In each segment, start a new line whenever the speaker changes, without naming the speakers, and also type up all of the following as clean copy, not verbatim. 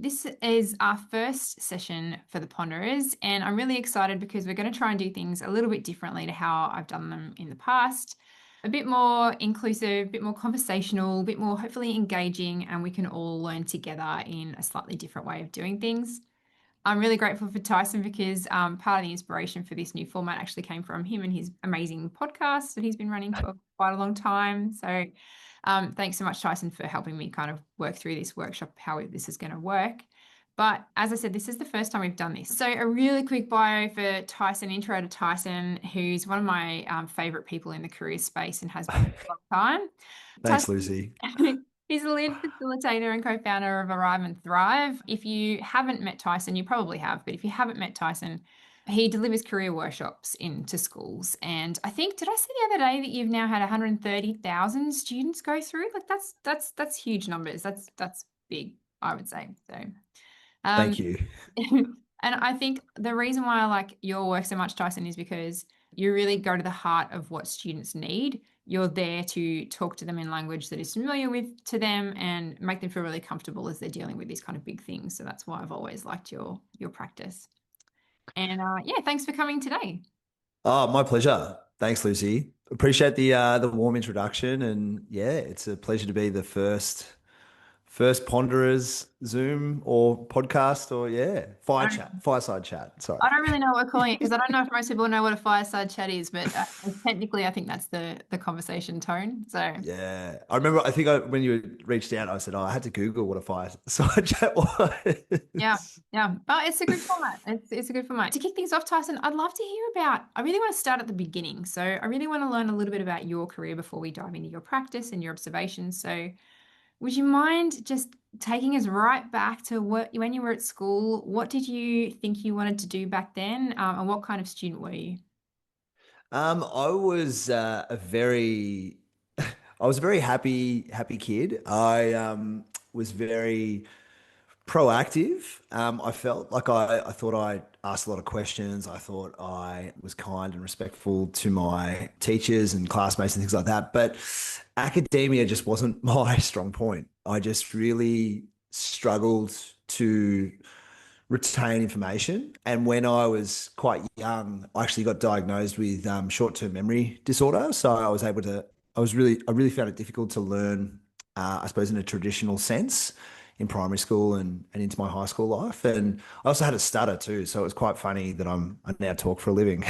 this is our first session for the Ponderers, and I'm really excited because we're going to try and do things a little bit differently to how I've done them in the past. A bit more inclusive, a bit more conversational, a bit more hopefully engaging, and we can all learn together in a slightly different way of doing things. I'm really grateful for Tyson because part of the inspiration for this new format actually came from him and his amazing podcast that he's been running for quite a long time. So thanks so much, Tyson, for helping me kind of work through this workshop, how this is going to work. But as I said, this is the first time we've done this. So a really quick bio for Tyson, intro to Tyson, who's one of my favorite people in the career space and has been for a long time.
Thanks,
Tyson,
Lucy.
he's the lead facilitator and co-founder of Arrive and Thrive. If you haven't met Tyson, you probably have, but if you haven't met Tyson, he delivers career workshops into schools. And I think, did I see the other day that you've now had 130,000 students go through? Like that's huge numbers. That's big, I would say. So
Thank
um
you.
and I think the reason why I like your work so much, Tyson, is because you really go to the heart of what students need. You're there to talk to them in language that is familiar with to them and make them feel really comfortable as they're dealing with these kind of big things. So that's why I've always liked your practice. And yeah, thanks for coming today.
Oh, my pleasure. Thanks, Lucy. Appreciate the warm introduction, and yeah, it's a pleasure to be the first Ponderers Zoom or podcast or yeah, fireside chat.
I
Sorry.
don't really know what we're calling it because I don't know if most people know what a fireside chat is, but technically, I think that's the conversation tone. So
Yeah, I remember. I think when you reached out, I said, "Oh, I had to Google what a fireside chat
yeah,
was."
yeah, but it's a good format. It's a good format. To kick things off, Tyson, I'd love to hear about. I really want to start at the beginning, so I really want to learn a little bit about your career before we dive into your practice and your observations. So, would you mind just taking us right back to when you were at school? What did you think you wanted to do back then, and what kind of student were you?
I was I was a very happy kid. I was very proactive. I felt like I thought I asked a lot of questions. I thought I was kind and respectful to my teachers and classmates and things like that. But academia just wasn't my strong point. I just really struggled to retain information. And when I was quite young, I actually got diagnosed with short-term memory disorder. So I really found it difficult to learn, I suppose, in a traditional sense in primary school and into my high school life. And I also had a stutter too. So it was quite funny that I now talk for a living.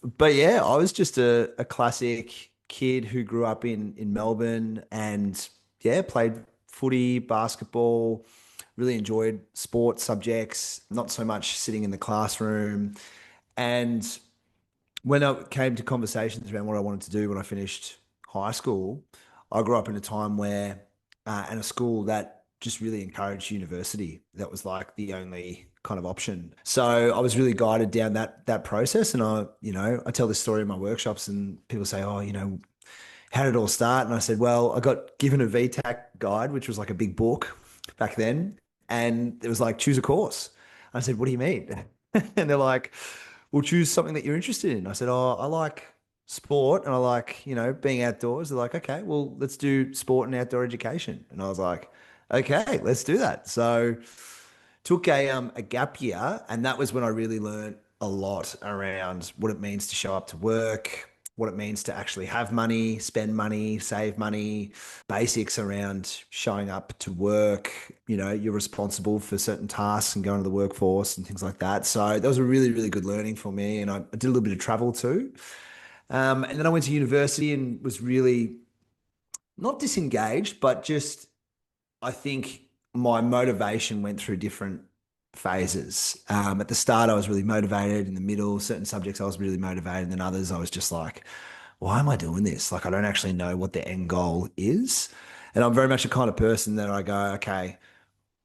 But yeah, I was just a classic kid who grew up in Melbourne and yeah, played footy, basketball, really enjoyed sports subjects, not so much sitting in the classroom. And when it came to conversations around what I wanted to do when I finished high school, I grew up in a time where, and a school that just really encouraged university. That was like the only kind of option. So I was really guided down that process. And I tell this story in my workshops, and people say, "Oh, how did it all start?" And I said, "Well, I got given a VTAC guide, which was like a big book back then, and it was like choose a course." I said, "What do you mean?" And they're like, "Well, choose something that you're interested in." I said, "Oh, I like sport and I like, being outdoors." They're like, "Okay, well, let's do sport and outdoor education." And I was like, "Okay, let's do that." So took a gap year, and that was when I really learned a lot around what it means to show up to work, what it means to actually have money, spend money, save money, basics around showing up to work. You're responsible for certain tasks and going to the workforce and things like that. So that was a really, really good learning for me. And I did a little bit of travel too. And then I went to university and was really not disengaged, but just I think my motivation went through different phases. At the start, I was really motivated. In the middle, certain subjects I was really motivated. And then others, I was just like, why am I doing this? Like, I don't actually know what the end goal is. And I'm very much the kind of person that I go, okay,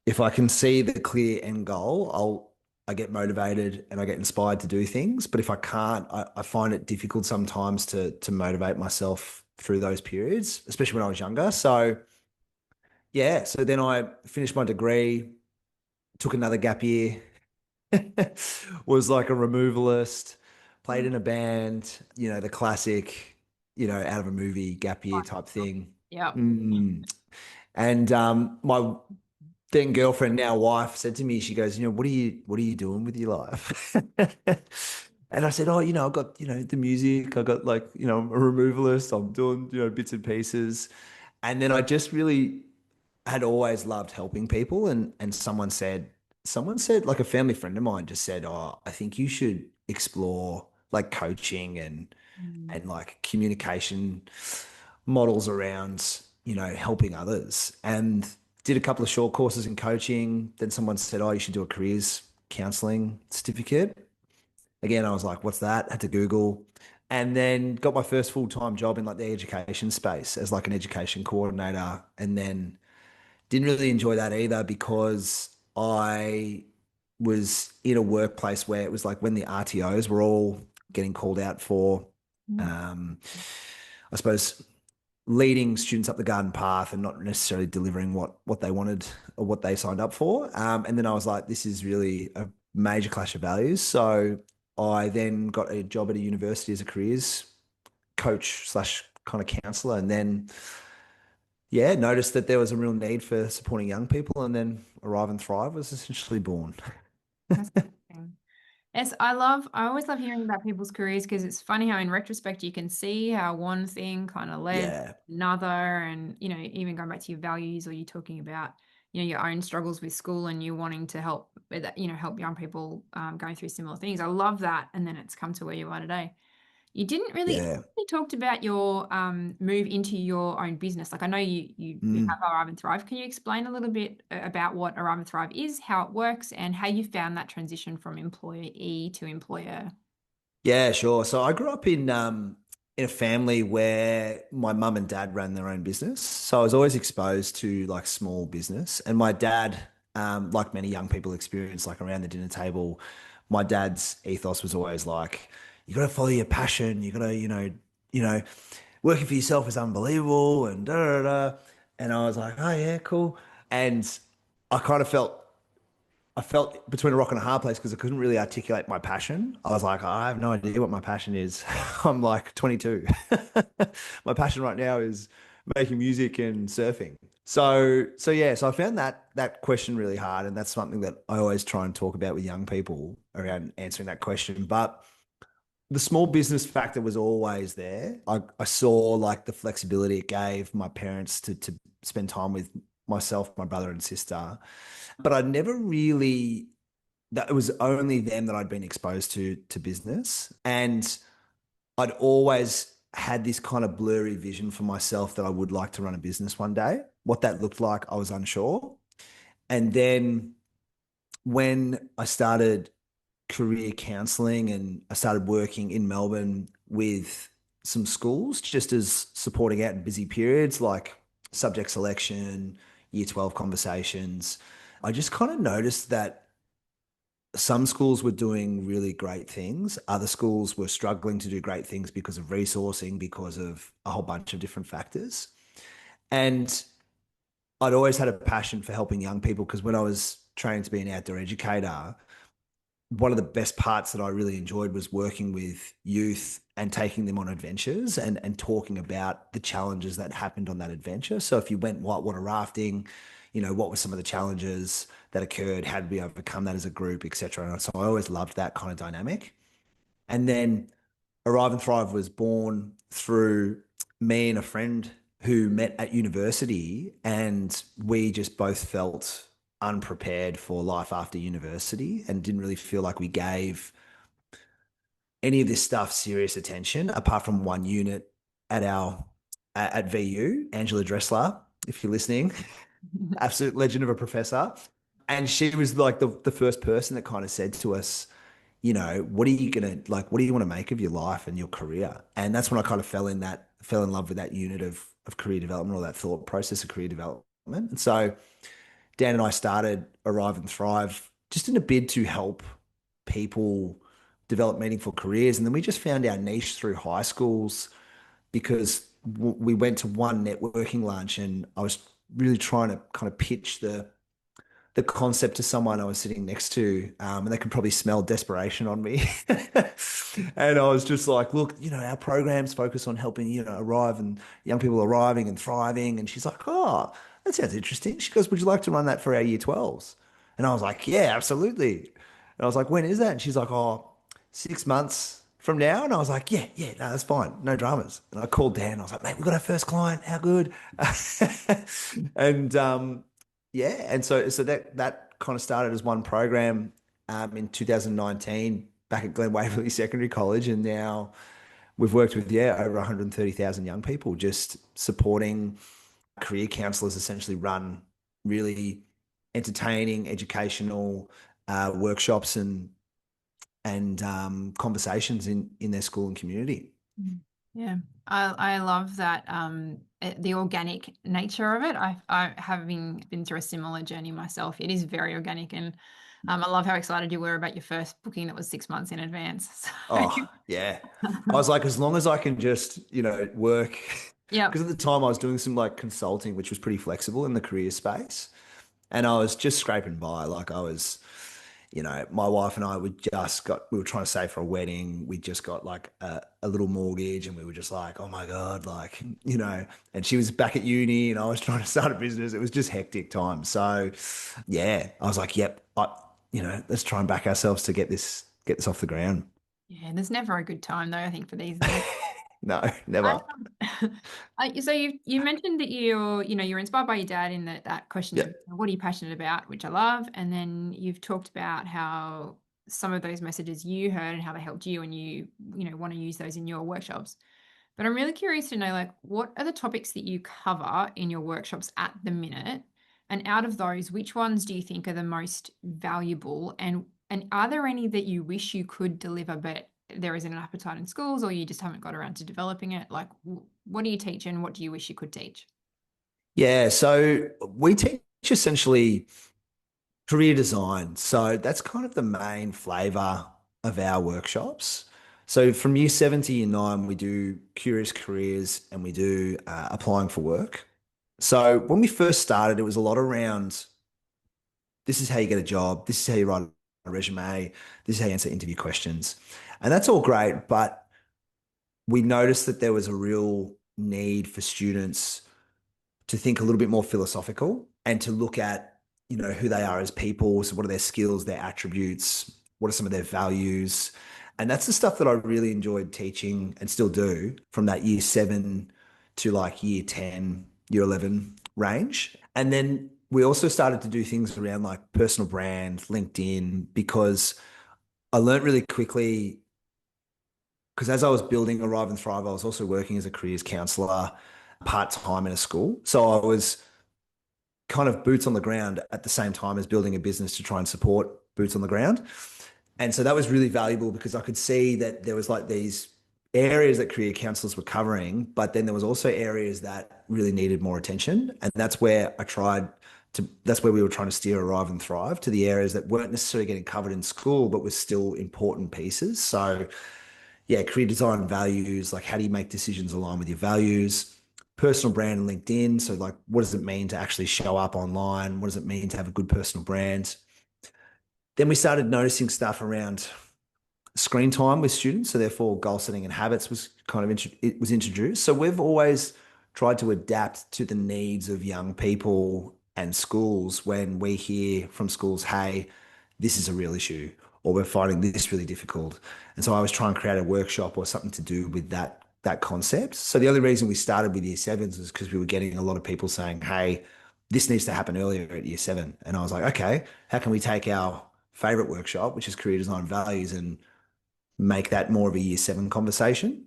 if I can see the clear end goal, I get motivated and I get inspired to do things. But if I can't, I find it difficult sometimes to motivate myself through those periods, especially when I was younger. So yeah, so then I finished my degree, took another gap year, was like a removalist, played in a band, the classic, out of a movie gap year type thing.
Yeah.
Mm. And my then girlfriend, now wife, said to me, she goes, what are you doing with your life? And I said, oh, I've got, the music, I got like, I'm a removalist, I'm doing, bits and pieces. And then I just really had always loved helping people. And someone said, like a family friend of mine just said, oh, I think you should explore like coaching and
Mm.
like communication models around, helping others. And did a couple of short courses in coaching. Then someone said, oh, you should do a careers counseling certificate. Again, I was like, what's that? Had to Google. And then got my first full-time job in like the education space as like an education coordinator. And then didn't really enjoy that either because I was in a workplace where it was like when the RTOs were all getting called out for,
Mm.
um, I suppose, leading students up the garden path and not necessarily delivering what they wanted or what they signed up for. And then I was like, this is really a major clash of values. So I then got a job at a university as a careers coach slash kind of counselor, and then yeah, noticed that there was a real need for supporting young people, and then Arrive and Thrive was essentially born.
That's interesting. Yes, I always love hearing about people's careers because it's funny how in retrospect you can see how one thing kind of led to
Yeah,
another and, even going back to your values or you talking about, your own struggles with school and you wanting to help, help young people going through similar things. I love that. And then it's come to where you are today. You didn't really
yeah.
you talked about your move into your own business. Like I know you
Mm.
have Arrive and Thrive. Can you explain a little bit about what Arrive and Thrive is, how it works, and how you found that transition from employee to employer?
Yeah, sure. So I grew up in a family where my mum and dad ran their own business. So I was always exposed to like small business. And my dad, like many young people experience, like around the dinner table, my dad's ethos was always like, you got to follow your passion. You got to, working for yourself is unbelievable and da da da. And I was like, oh yeah, cool. And I kind of I felt between a rock and a hard place because I couldn't really articulate my passion. I was like, I have no idea what my passion is. I'm like 22. My passion right now is making music and surfing. So yeah, so I found that question really hard, and that's something that I always try and talk about with young people around answering that question. But the small business factor was always there. I saw like the flexibility it gave my parents to spend time with myself, my brother and sister. But I never really that it was only then that I'd been exposed to business. And I'd always had this kind of blurry vision for myself that I would like to run a business one day. What that looked like, I was unsure. And then when I started career counseling and I started working in Melbourne with some schools just as supporting out in busy periods like subject selection, year 12 conversations, I just kind of noticed that some schools were doing really great things. Other schools were struggling to do great things because of resourcing, because of a whole bunch of different factors. And I'd always had a passion for helping young people because when I was training to be an outdoor educator, one of the best parts that I really enjoyed was working with youth and taking them on adventures and talking about the challenges that happened on that adventure. So if you went whitewater rafting, what were some of the challenges that occurred? How did we overcome that as a group, etc. And so I always loved that kind of dynamic. And then Arrive and Thrive was born through me and a friend who met at university, and we just both felt unprepared for life after university and didn't really feel like we gave any of this stuff serious attention apart from one unit at our at VU, Angela Dressler, if you're listening, absolute legend of a professor. And she was like the first person that kind of said to us, what are you gonna like? What do you want to make of your life and your career? And that's when I kind of fell in love with that unit of career development, or that thought process of career development. And so Dan and I started Arrive and Thrive just in a bid to help people develop meaningful careers. And then we just found our niche through high schools because we went to one networking lunch and I was really trying to kind of pitch the concept to someone I was sitting next to, and they could probably smell desperation on me. And I was just like, look, our programs focus on helping, arrive and young people arriving and thriving. And she's like, oh, that sounds interesting. She goes, would you like to run that for our year 12s? And I was like, yeah, absolutely. And I was like, when is that? And she's like, oh, 6 months from now. And I was like, yeah, yeah, no, that's fine. No dramas. And I called Dan. I was like, mate, we got our first client. How good? And yeah, and so that kind of started as one program in 2019 back at Glen Waverley Secondary College, and now we've worked with over 130,000 young people, just supporting career counselors essentially run really entertaining, educational workshops and conversations in their school and community.
Mm. Yeah, I love that the organic nature of it. I having been through a similar journey myself, it is very organic, and I love how excited you were about your first booking that was 6 months in advance.
Oh, yeah. I was like, as long as I can just, work,
Yep.
because at the time I was doing some like consulting, which was pretty flexible in the career space. And I was just scraping by. Like I was, my wife and I we were trying to save for a wedding. We just got like a little mortgage and we were just like, oh my God, like, and she was back at uni and I was trying to start a business. It was just hectic time. So yeah, I was like, yep, let's try and back ourselves to get this off the ground.
Yeah, there's never a good time though, I think, for these things.
No,
I,
never.
so you mentioned that you're inspired by your dad in that question
Yeah.
of what are you passionate about, which I love, and then you've talked about how some of those messages you heard and how they helped you, and you want to use those in your workshops. But I'm really curious to know, like, what are the topics that you cover in your workshops at the minute? And out of those, which ones do you think are the most valuable? And are there any that you wish you could deliver, but there isn't an appetite in schools, or you just haven't got around to developing it? Like, what do you teach, and what do you wish you could teach?
Yeah. So we teach essentially career design. So that's kind of the main flavor of our workshops. So from year 7 to year 9, we do curious careers and we do applying for work. So when we first started, it was a lot around this is how you get a job, this is how you write a resume, this is how you answer interview questions. And that's all great, but we noticed that there was a real need for students to think a little bit more philosophical and to look at, who they are as people. So what are their skills, their attributes? What are some of their values? And that's the stuff that I really enjoyed teaching and still do from that year 7 to like year 10, year 11 range. And then we also started to do things around like personal brand, LinkedIn, because I learned really quickly because as I was building Arrive and Thrive, I was also working as a careers counselor part time in a school. So I was kind of boots on the ground at the same time as building a business to try and support boots on the ground. And so that was really valuable because I could see that there was like these areas that career counselors were covering, but then there was also areas that really needed more attention. And that's where we were trying to steer Arrive and Thrive to the areas that weren't necessarily getting covered in school, but were still important pieces. So yeah, career design values, like how do you make decisions align with your values? Personal brand and LinkedIn. So like, what does it mean to actually show up online? What does it mean to have a good personal brand? Then we started noticing stuff around screen time with students. So therefore goal setting and habits was kind of, it was introduced. So we've always tried to adapt to the needs of young people and schools when we hear from schools, hey, this is a real issue, or we're finding this really difficult. And so I was trying to create a workshop or something to do with that concept. So the only reason we started with year sevens was because we were getting a lot of people saying, hey, this needs to happen earlier at year 7. And I was like, okay, how can we take our favorite workshop, which is career design values, and make that more of a year 7 conversation?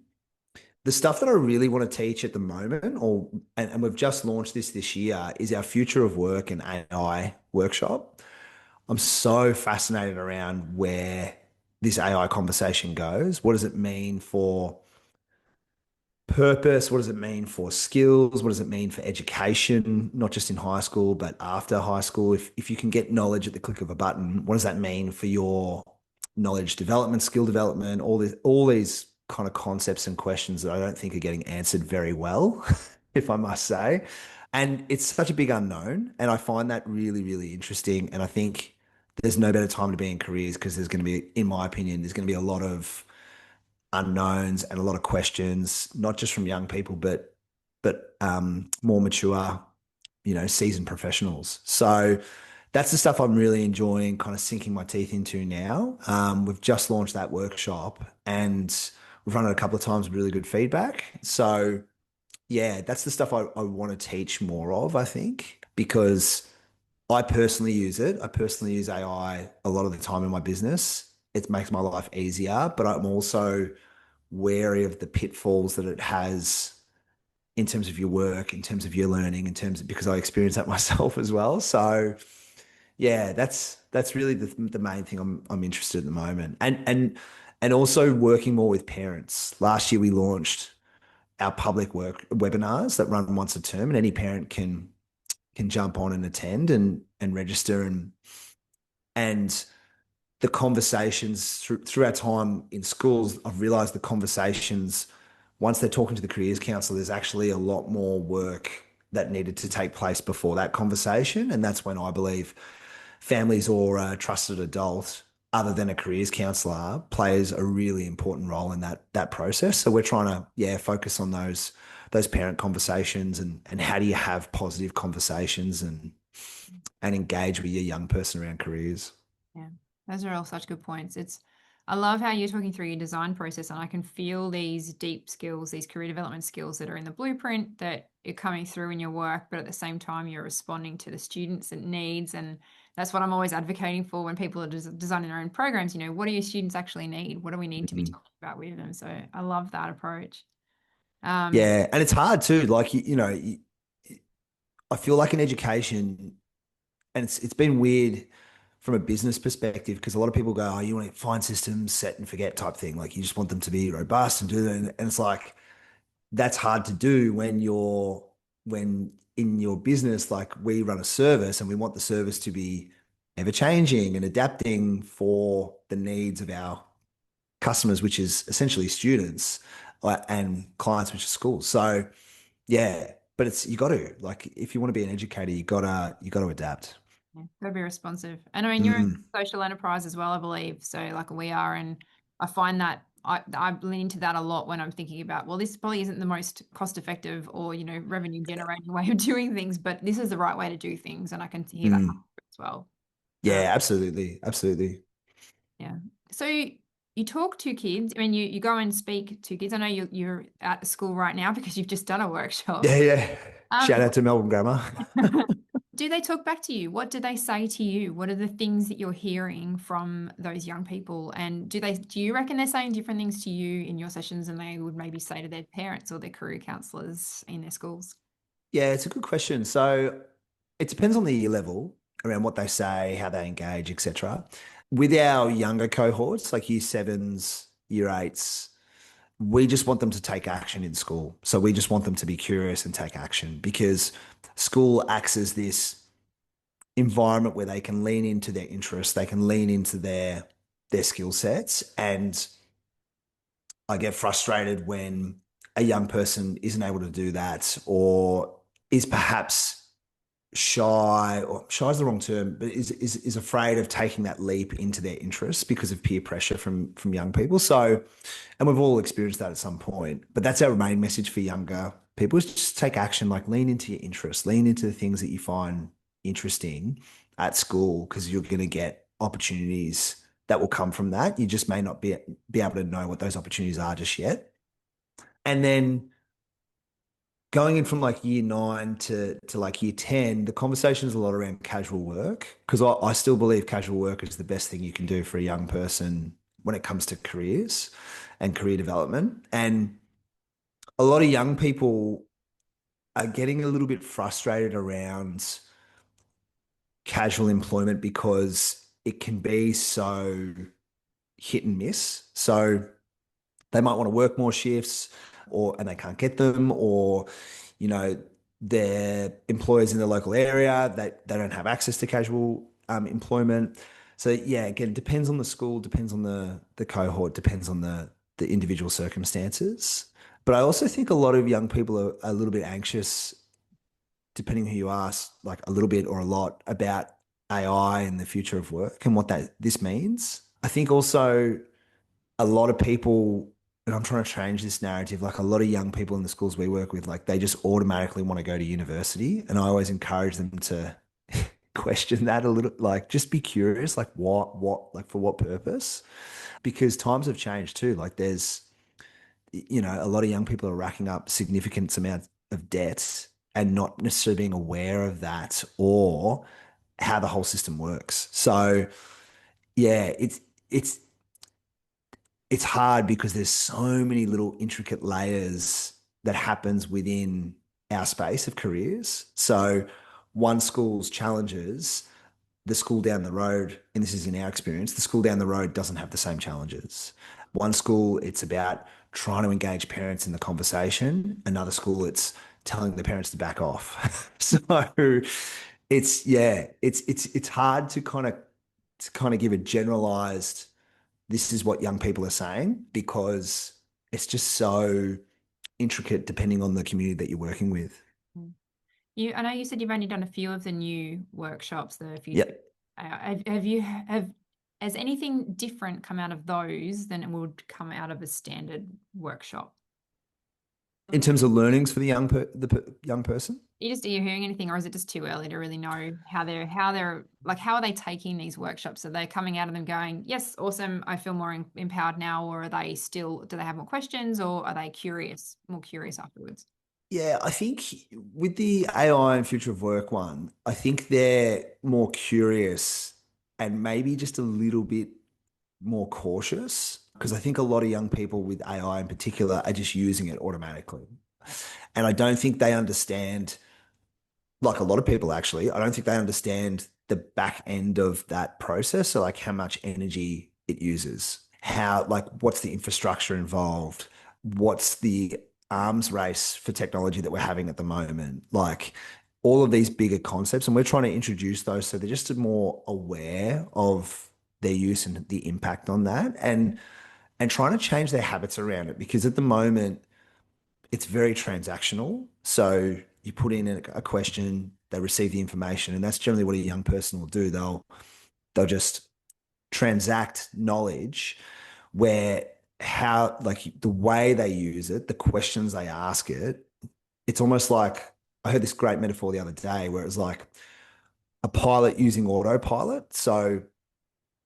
The stuff that I really want to teach at the moment, and we've just launched this year, is our future of work and AI workshop. I'm so fascinated around where this AI conversation goes. What does it mean for purpose? What does it mean for skills? What does it mean for education, not just in high school, but after high school? If you can get knowledge at the click of a button, what does that mean for your knowledge development, skill development, all these kind of concepts and questions that I don't think are getting answered very well, if I must say. And it's such a big unknown. And I find that really, really interesting. And I think there's no better time to be in careers because there's going to be, in my opinion, there's going to be a lot of unknowns and a lot of questions, not just from young people, but more mature seasoned professionals. So that's the stuff I'm really enjoying kind of sinking my teeth into now. We've just launched that workshop and we've run it a couple of times with really good feedback. So yeah, that's the stuff I want to teach more of, I think, because I personally use it. I personally use AI a lot of the time in my business. It makes my life easier, but I'm also wary of the pitfalls that it has in terms of your work, in terms of your learning, in terms of because I experience that myself as well. So yeah, that's really the main thing I'm interested in at the moment. And also working more with parents. Last year we launched our public work webinars that run once a term, and any parent can jump on and attend and register and the conversations through our time in schools, I've realized the conversations, once they're talking to the careers counselor, there's actually a lot more work that needed to take place before that conversation. And that's when I believe families or a trusted adult, other than a careers counselor, plays a really important role in that process. So we're trying to, yeah, focus on those parent conversations and how do you have positive conversations and engage with your young person around careers.
Yeah, those are all such good points. I love how you're talking through your design process, and I can feel these deep skills, these career development skills that are in the blueprint that are coming through in your work, but at the same time, you're responding to the students' and needs. And that's what I'm always advocating for when people are designing their own programs. What do your students actually need? What do we need to be
Mhm.
talking about with them? So I love that approach. Um,
Yeah, and it's hard too. Like I feel like in education, and it's been weird from a business perspective because a lot of people go, "Oh, you want to find systems, set and forget type thing. Like you just want them to be robust and do that." And it's like that's hard to do when in your business, like we run a service and we want the service to be ever changing and adapting for the needs of our customers, which is essentially students, and clients, which is schools. So yeah, but it's you got to like if you want to be an educator, you gotta adapt.
Yeah, gotta be responsive. And I mean, you're in
Mm,
social enterprise as well, I believe. So like we are, and I find that I lean into that a lot when I'm thinking about, well, this probably isn't the most cost effective or, revenue generating way of doing things, but this is the right way to do things. And I can hear that
mm.
as well. Um,
Yeah, absolutely, absolutely.
yeah. So you talk to kids. I mean, you go and speak to kids. I know you're at school right now because you've just done a workshop.
Yeah, yeah. Shout
Um,
out to Melbourne Grammar.
Do they talk back to you? What do they say to you? What are the things that you're hearing from those young people? And do you reckon they're saying different things to you in your sessions than they would maybe say to their parents or their career counselors in their schools?
Yeah, it's a good question. So it depends on the year level around what they say, how they engage, etc. With our younger cohorts, like year sevens, year eights, we just want them to take action in school. So we just want them to be curious and take action because school acts as this environment where they can lean into their interests, they can lean into their skill sets. And I get frustrated when a young person isn't able to do that or is perhaps shy, or shy is the wrong term, but is afraid of taking that leap into their interests because of peer pressure from young people. So, and we've all experienced that at some point. But that's our main message for younger people is just take action, like lean into your interests, lean into the things that you find interesting at school, because you're going to get opportunities that will come from that. You just may not be able to know what those opportunities are just yet. And then going in from like year nine to like year 10, the conversation is a lot around casual work because I still believe casual work is the best thing you can do for a young person when it comes to careers and career development. And a lot of young people are getting a little bit frustrated around casual employment because it can be so hit and miss. So they might want to work more shifts and they can't get them, or you know their employers in the local area that they don't have access to casual employment. So yeah, again, depends on the school, depends on the cohort, depends on the individual circumstances. But I also think a lot of young people are a little bit anxious, depending who you ask, like a little bit or a lot about AI and the future of work and what that this means. I think also a lot of people and I'm trying to change this narrative. Like a lot of young people in the schools we work with, like they just automatically want to go to university. And I always encourage them to question that a little, like just be curious, like like for what purpose? Because times have changed too. Like a lot of young people are racking up significant amounts of debts and not necessarily being aware of that or how the whole system works. So yeah, it's it's hard because there's so many little intricate layers that happens within our space of careers. So one school's challenges, the school down the road, and this is in our experience, the school down the road doesn't have the same challenges. One school, it's about trying to engage parents in the conversation. Another school, it's telling the parents to back off. So it's hard to kind of give a generalized this is what young people are saying because it's just so intricate depending on the community that you're working with.
Mm. I know you said you've only done a few of the new workshops, the future.
Yep.
Has anything different come out of those than it would come out of a standard workshop?
In terms of learnings for the young person,
Are you hearing anything, or is it just too early to really know how they're like, how are they taking these workshops? Are they coming out of them going, yes, awesome, I feel more empowered now, or do they have more questions, or are they more curious afterwards?
yeah, I think with the AI and future of work one, I think they're more curious and maybe just a little bit more cautious because I think a lot of young people with AI in particular are just using it automatically.
Yep.
And I don't think they understand, like a lot of people actually, I don't think they understand the back end of that process. So like how much energy it uses, like what's the infrastructure involved, what's the arms race for technology that we're having at the moment, like all of these bigger concepts. And we're trying to introduce those so they're just more aware of their use and the impact on that and trying to change their habits around it because at the moment it's very transactional. So you put in a question, they receive the information, and that's generally what a young person will do. They'll just transact knowledge where how like the way they use it, the questions they ask it, it's almost like I heard this great metaphor the other day where it was like a pilot using autopilot. So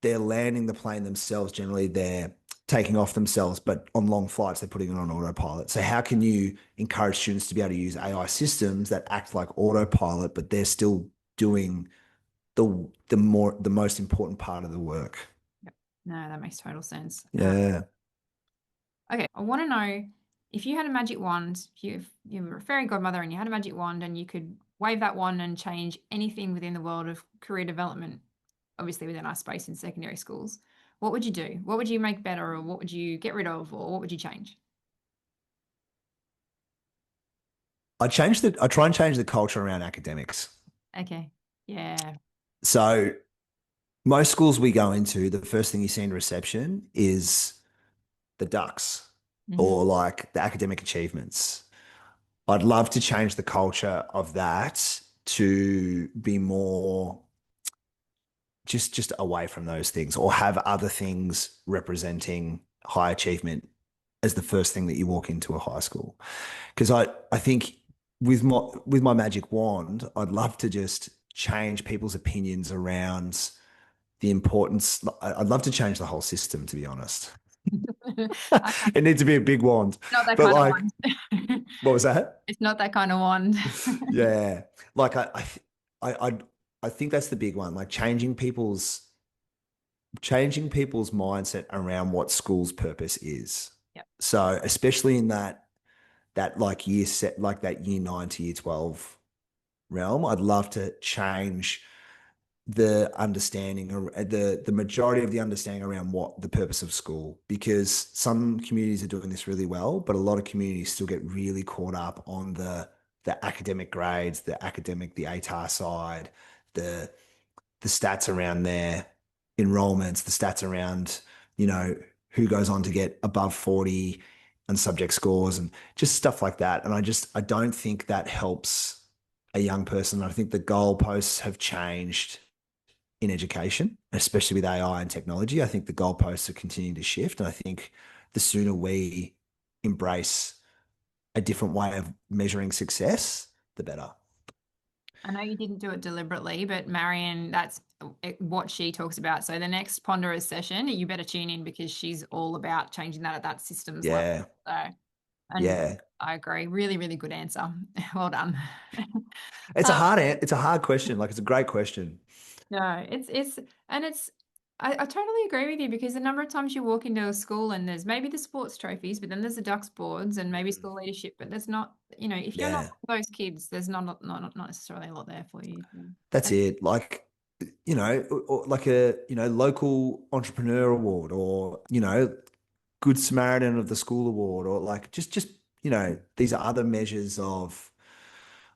they're landing the plane themselves. Generally, they're taking off themselves, but on long flights, they're putting it on autopilot. So how can you encourage students to be able to use AI systems that act like autopilot, but they're still doing the most important part of the work?
Yep. No, that makes total sense.
Yeah.
Okay, I want to know if you had a magic wand, if you were a fairy godmother and you had a magic wand and you could wave that wand and change anything within the world of career development, obviously within our space in secondary schools, what would you do? What would you make better, or what would you get rid of, or what would you change?
I try and change the culture around academics.
Okay. Yeah.
So most schools we go into, the first thing you see in reception is the ducks
Hmm.
or like the academic achievements. I'd love to change the culture of that to be more just away from those things or have other things representing high achievement as the first thing that you walk into a high school. Because I think with my magic wand, I'd love to just change people's opinions around the importance. I'd love to change the whole system, to be honest.
Okay.
It needs to be a big wand.
Not that
But
kind of
like,
wand.
what was that?
It's not that kind of wand.
Yeah. Like I think that's the big one. Like changing people's mindset around what school's purpose is.
Yep.
So especially in that like year set like that year 9 to year 12 realm, I'd love to change the understanding or the majority of the understanding around what the purpose of school because some communities are doing this really well but a lot of communities still get really caught up on the academic grades the ATAR side the the stats around their enrollments, the stats around, who goes on to get above 40 and subject scores and just stuff like that. And I don't think that helps a young person. I think the goalposts have changed in education, especially with AI and technology. I think the goalposts are continuing to shift. And I think the sooner we embrace a different way of measuring success, the better.
I know you didn't do it deliberately, but Marion, that's what she talks about. So the next Ponderers session, you better tune in because she's all about changing that at that systems level.
Yeah.
So, and
Yeah.
I agree. Really, really good answer. Well done.
It's a hard question. Like it's a great question.
No, and it's, I totally agree with you because the number of times you walk into a school and there's maybe the sports trophies, but then there's the Ducks boards and maybe
Mm.
school leadership, but there's not, if you're not
Yeah.
those kids, there's not necessarily a lot there for you. So.
That's
And
it. Like, or like a, local entrepreneur award or, Good Samaritan of the School award or like just, these are other measures of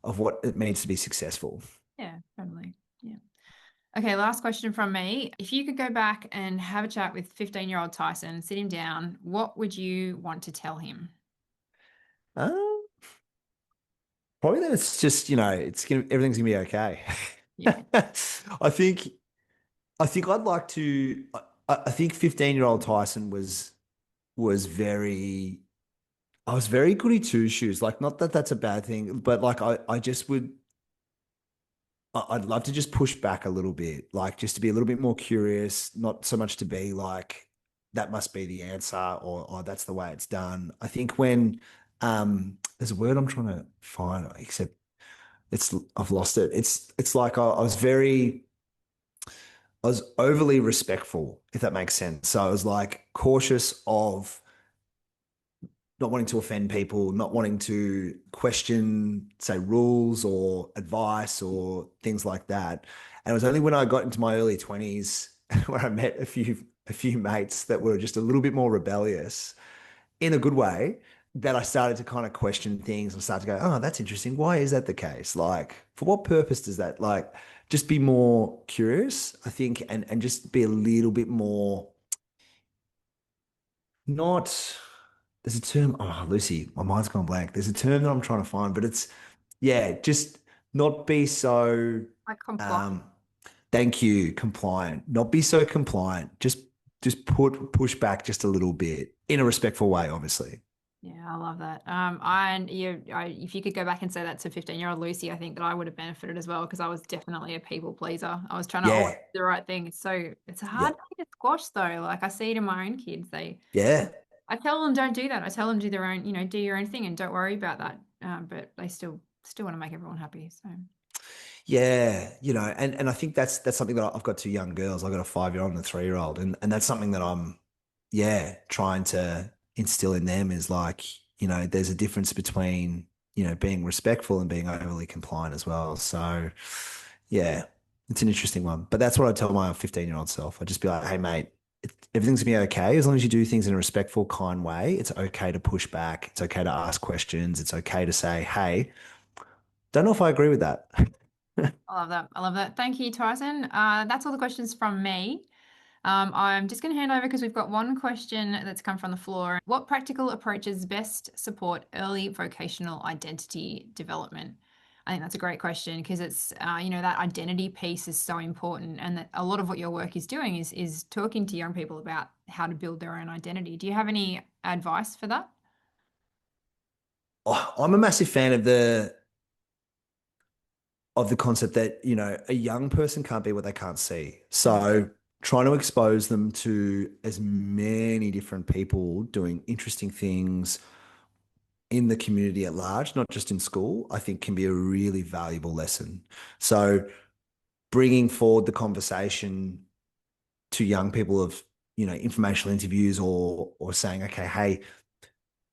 what it means to be successful.
yeah, totally. Yeah. Okay, last question from me. If you could go back and have a chat with 15-year-old Tyson, sit him down, what would you want to tell him?
Um, Probably that it's just, everything's gonna be okay.
Yeah.
I think I'd like to I think 15-year-old Tyson was very I was very goody two shoes. Like not that that's a bad thing, but like I just I'd love to just push back a little bit, like just to be a little bit more curious, not so much to be like that must be the answer or that's the way it's done. I think when there's a word I'm trying to find, except I've lost it. It's like I was overly respectful, if that makes sense. So I was like cautious of not wanting to offend people, not wanting to question, say, rules or advice or things like that. And it was only when I got into my early 20s where I met a few mates that were just a little bit more rebellious in a good way that I started to kind of question things and start to go, oh, that's interesting. Why is that the case? Like, for what purpose does that like just be more curious, I think, and just be a little bit more not there's a term. Oh, Lucy, my mind's gone blank. There's a term that I'm trying to find, but it's yeah, just not be so.
Like comply.
Um, Thank you, compliant. Not be so compliant. Just push back just a little bit in a respectful way, obviously.
Yeah, I love that. If you could go back and say that to 15-year-old Lucy, I think that I would have benefited as well because I was definitely a people pleaser. I was trying to always
Yeah,
do the right thing. It's a
yeah,
hard thing to squash though. Like I see it in my own kids.
yeah,
I tell them don't do that. I tell them do their own, do your own thing and don't worry about that. But they still want to make everyone happy. So
yeah. And I think that's something that I've got two young girls. I've got a 5-year-old and a 3-year-old, and that's something that I'm yeah trying to instill in them is like there's a difference between being respectful and being overly compliant as well. So yeah, it's an interesting one. But that's what I tell my 15-year-old self. I'd just be like, hey mate, everything's gonna be okay as long as you do things in a respectful, kind way. It's okay to push back. It's okay to ask questions. It's okay to say, hey, don't know if I agree with that.
I love that. I love that. Thank you, Tyson. That's all the questions from me. I'm just going to hand over because we've got one question that's come from the floor. What practical approaches best support early vocational identity development? I think that's a great question because it's that identity piece is so important, and that a lot of what your work is doing is talking to young people about how to build their own identity. Do you have any advice for that?
Oh, I'm a massive fan of the concept that, a young person can't be what they can't see.
Mm,
So trying to expose them to as many different people doing interesting things in the community at large, not just in school, I think can be a really valuable lesson. So bringing forward the conversation to young people of, informational interviews or saying, okay, hey,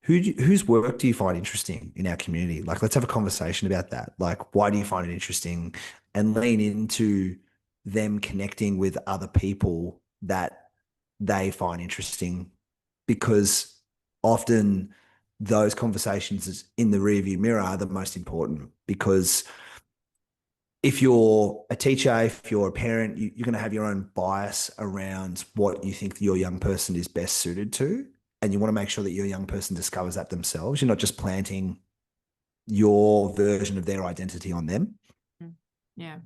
whose work do you find interesting in our community? Like, let's have a conversation about that. Like, why do you find it interesting? And lean into them connecting with other people that they find interesting because often those conversations in the rearview mirror are the most important because if you're a teacher, if you're a parent, you're going to have your own bias around what you think your young person is best suited to. And you want to make sure that your young person discovers that themselves. You're not just planting your version of their identity on them.
mm. Yeah.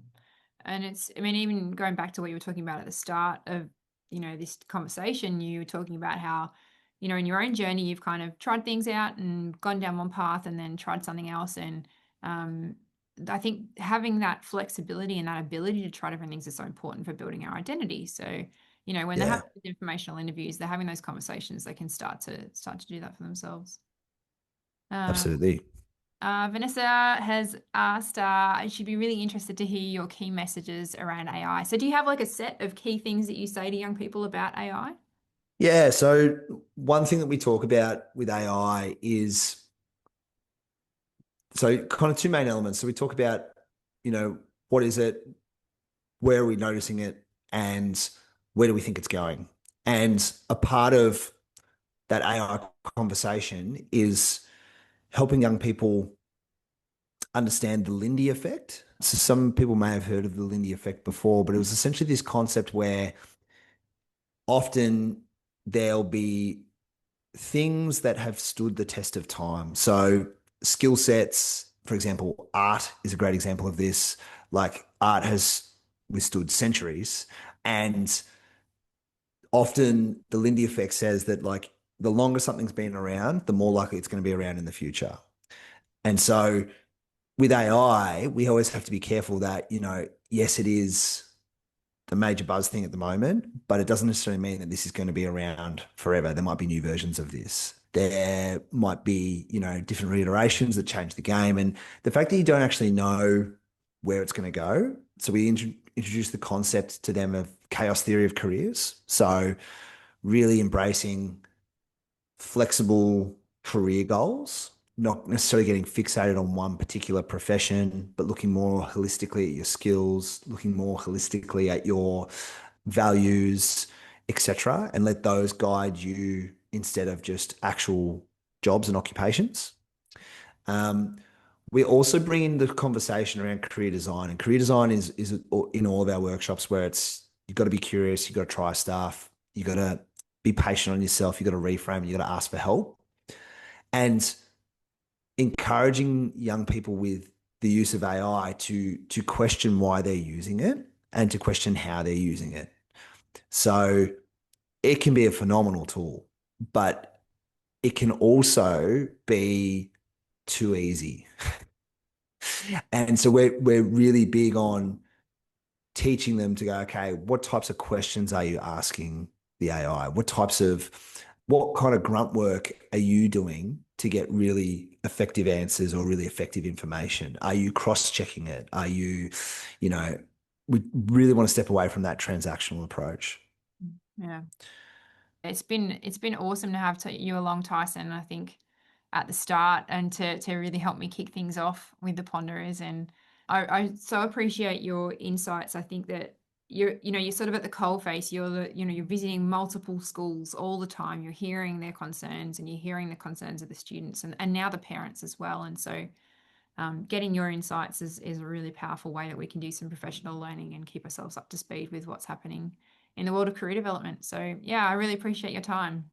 And I mean, even going back to what you were talking about at the start of, this conversation, you were talking about how, in your own journey, you've kind of tried things out and gone down one path and then tried something else. And um, I think having that flexibility and that ability to try different things is so important for building our identity. So, when they're
Yeah,
having these informational interviews, they're having those conversations, they can start to do that for themselves. Um,
absolutely.
Vanessa has asked, she'd be really interested to hear your key messages around AI. So, do you have like a set of key things that you say to young people about AI?
Yeah. So one thing that we talk about with AI is so kind of two main elements. So we talk about, what is it, where are we noticing it, and where do we think it's going? And a part of that AI conversation is helping young people understand the Lindy effect. So some people may have heard of the Lindy effect before, but it was essentially this concept where often there'll be things that have stood the test of time. So skill sets, for example, art is a great example of this. Like art has withstood centuries, and often the Lindy effect says that like the longer something's been around, the more likely it's going to be around in the future. And so with AI, we always have to be careful that, yes, it is the major buzz thing at the moment, but it doesn't necessarily mean that this is going to be around forever. There might be new versions of this. There might be, different reiterations that change the game. And the fact that you don't actually know where it's going to go. So we introduce the concept to them of chaos theory of careers. So really embracing flexible career goals, not necessarily getting fixated on one particular profession, but looking more holistically at your skills, looking more holistically at your values, etc., and let those guide you instead of just actual jobs and occupations. Um, we also bring in the conversation around career design, and career design is in all of our workshops where it's you've got to be curious, you've got to try stuff, you've got to be patient on yourself, you've got to reframe, you've got to ask for help, and encouraging young people with the use of AI to question why they're using it and to question how they're using it. So it can be a phenomenal tool, but it can also be too easy. And so we're really big on teaching them to go, okay, what types of questions are you asking the AI? What kind of grunt work are you doing to get really effective answers or really effective information? Are you cross-checking it? You know, we really want to step away from that transactional approach.
Yeah. It's been awesome to have you along, Tyson, I think at the start and to really help me kick things off with the Ponderers. And I so appreciate your insights. I think that you're sort of at the coal face. You're visiting multiple schools all the time. You're hearing their concerns and you're hearing the concerns of the students and now the parents as well. And so getting your insights is a really powerful way that we can do some professional learning and keep ourselves up to speed with what's happening in the world of career development. So, yeah, I really appreciate your time.